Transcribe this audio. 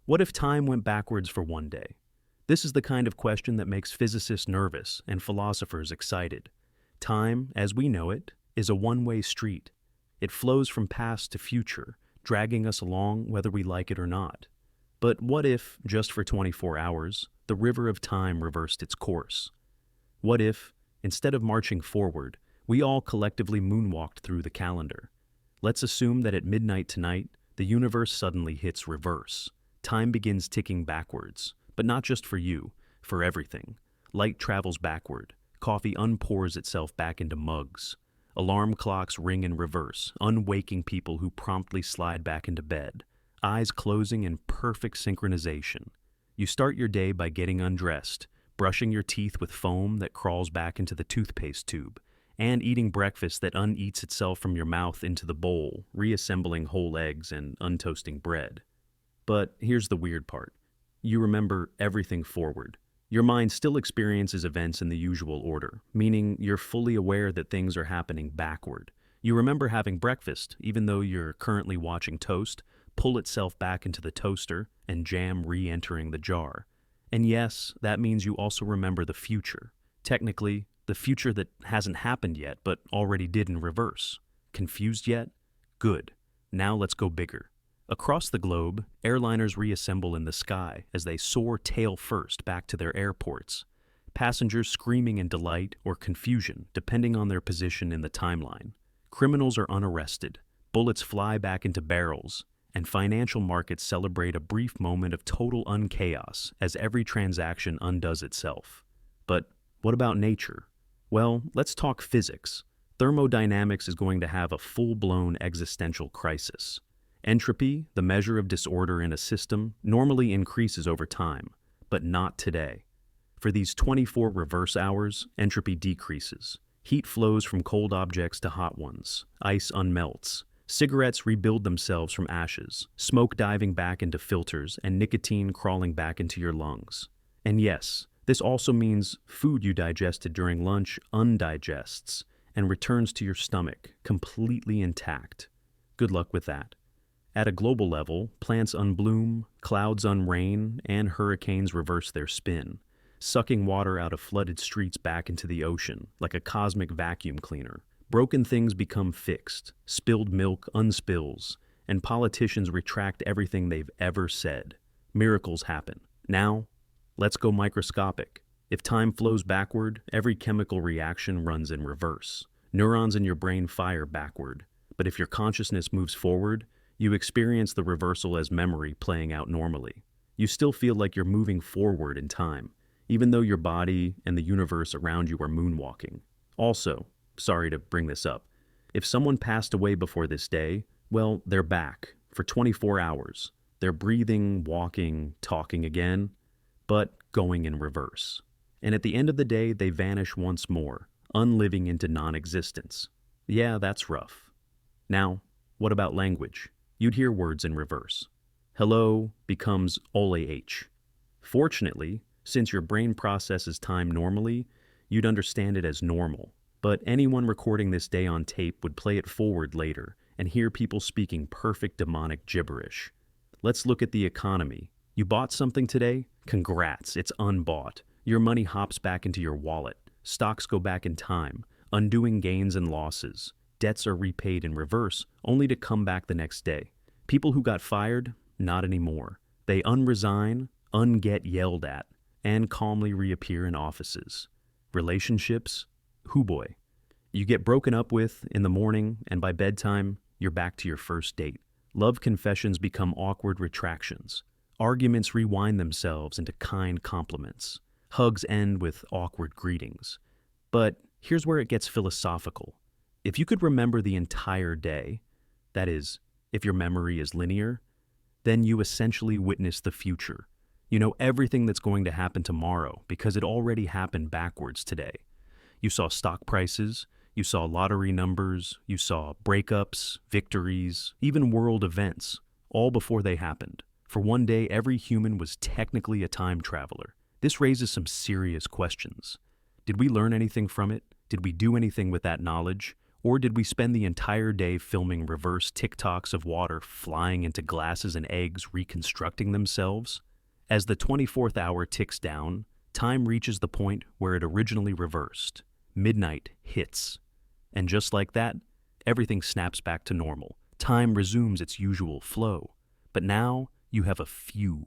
What if time went backwards for one day? This is the kind of question that makes physicists nervous and philosophers excited. Time, as we know it, is a one-way street. It flows from past to future, dragging us along whether we like it or not. But what if, just for 24 hours, the river of time reversed its course? What if, instead of marching forward, we all collectively moonwalked through the calendar? Let's assume that at midnight tonight, the universe suddenly hits reverse. Time begins ticking backwards, but not just for you, for everything. Light travels backward, coffee unpours itself back into mugs. Alarm clocks ring in reverse, unwaking people who promptly slide back into bed, eyes closing in perfect synchronization. You start your day by getting undressed, brushing your teeth with foam that crawls back into the toothpaste tube, and eating breakfast that uneats itself from your mouth into the bowl, reassembling whole eggs and untoasting bread. But here's the weird part. You remember everything forward. Your mind still experiences events in the usual order, meaning you're fully aware that things are happening backward. You remember having breakfast, even though you're currently watching toast pull itself back into the toaster and jam re-entering the jar. And yes, that means you also remember the future. Technically, the future that hasn't happened yet, but already did in reverse. Confused yet? Good. Now let's go bigger. Across the globe, airliners reassemble in the sky as they soar tail first back to their airports. Passengers screaming in delight or confusion, depending on their position in the timeline. Criminals are unarrested, bullets fly back into barrels, and financial markets celebrate a brief moment of total unchaos as every transaction undoes itself. But what about nature? Well, let's talk physics. Thermodynamics is going to have a full-blown existential crisis. Entropy, the measure of disorder in a system, normally increases over time, but not today. For these 24 reverse hours, entropy decreases. Heat flows from cold objects to hot ones. Ice unmelts. Cigarettes rebuild themselves from ashes, smoke diving back into filters, and nicotine crawling back into your lungs. And yes, this also means food you digested during lunch undigests and returns to your stomach, completely intact. Good luck with that. At a global level, plants unbloom, clouds unrain, and hurricanes reverse their spin, sucking water out of flooded streets back into the ocean like a cosmic vacuum cleaner. Broken things become fixed, spilled milk unspills, and politicians retract everything they've ever said. Miracles happen. Now, let's go microscopic. If time flows backward, every chemical reaction runs in reverse. Neurons in your brain fire backward. But if your consciousness moves forward, you experience the reversal as memory playing out normally. You still feel like you're moving forward in time, even though your body and the universe around you are moonwalking. Also, sorry to bring this up, if someone passed away before this day, well, they're back for 24 hours. They're breathing, walking, talking again, but going in reverse. And at the end of the day, they vanish once more, unliving into non-existence. Yeah, that's rough. Now, what about language? You'd hear words in reverse. Hello becomes ole-h. Fortunately, since your brain processes time normally, you'd understand it as normal. But anyone recording this day on tape would play it forward later and hear people speaking perfect demonic gibberish. Let's look at the economy. You bought something today? Congrats, it's unbought. Your money hops back into your wallet. Stocks go back in time, undoing gains and losses. Debts are repaid in reverse, only to come back the next day. People who got fired, not anymore. They unresign, unget yelled at, and calmly reappear in offices. Relationships? Hoo boy. You get broken up with in the morning, and by bedtime, you're back to your first date. Love confessions become awkward retractions. Arguments rewind themselves into kind compliments. Hugs end with awkward greetings. But here's where it gets philosophical. If you could remember the entire day, that is, if your memory is linear, then you essentially witness the future. You know everything that's going to happen tomorrow because it already happened backwards today. You saw stock prices, you saw lottery numbers, you saw breakups, victories, even world events, all before they happened. For one day, every human was technically a time traveler. This raises some serious questions. Did we learn anything from it? Did we do anything with that knowledge? Or did we spend the entire day filming reverse TikToks of water flying into glasses and eggs reconstructing themselves? As the 24th hour ticks down, time reaches the point where it originally reversed. Midnight hits. And just like that, everything snaps back to normal. Time resumes its usual flow. But now you have a few